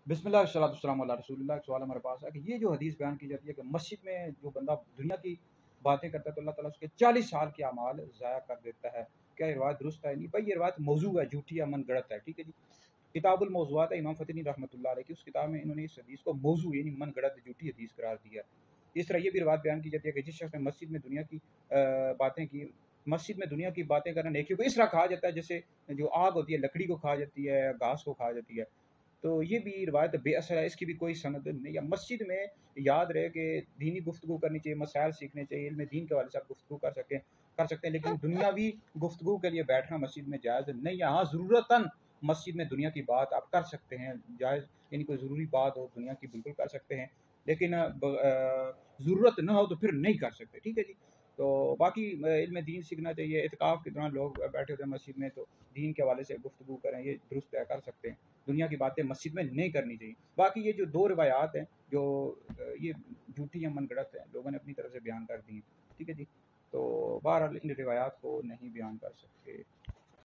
बिस्मिल्लाह वस्सलातु वस्सलामु अला रसूलिल्लाह। एक सवाल हमारे पास है कि ये जो हदीस बयान की जाती है कि मस्जिद में जो बंदा दुनिया की बातें करता है तो अल्लाह ताला उसके 40 साल के अमाल ज़ाया कर देता है। क्या ये रिवायत दुरुस्त है? नहीं भाई, ये रिवायत मौजू है, झूठी या मन गढ़ंत है। ठीक है जी। किताबुल मौज़ूआत है इमाम फ़तिनी रहमतुल्लाह अलैह की, उस किताब में इन्होंने इस हदीस को मौजू यानी मन गढ़ंत झूठी हदीस करार दिया। इस तरह ये भी रिवायत बयान की जाती है कि जिस शख्स ने मस्जिद में दुनिया की बातें की, मस्जिद में दुनिया की बातें करना नेकियों को इस तरह कहा जाता है जैसे जो आग होती है लकड़ी को खा जाती है, घास को खा जाती है। तो ये भी रिवायत बेअसर है, इसकी भी कोई सनद नहीं है। मस्जिद में याद रहे कि दीनी गुफ्तगू करनी चाहिए, मसाइल सीखने चाहिए, इल्म दीन के हवाले से आप गुफ्तगू कर सकते हैं, लेकिन दुनियावी गुफ्तगू के लिए बैठना मस्जिद में जायज़ नहीं है। हाँ, ज़रूरतन मस्जिद में दुनिया की बात आप कर सकते हैं, जायज़ यानी कोई ज़रूरी बात हो दुनिया की बिल्कुल कर सकते हैं, लेकिन ज़रूरत ना हो तो फिर नहीं कर सकते। ठीक है जी। तो बाकी इल्म दीन सीखना चाहिए। इत्काफ़ के दौरान लोग बैठे होते हैं मस्जिद में, तो दीन के हवाले से गुफ्तगू करें, ये दुरुस्त है, कर सकते हैं। दुनिया की बातें मस्जिद में नहीं करनी चाहिए। बाकी ये जो दो रिवायात हैं जो ये झूठी या मन गढ़ंत हैं, लोगों ने अपनी तरफ से बयान कर दी हैं। ठीक है जी। तो बहरहाल इन रिवायात को नहीं बयान कर सकते।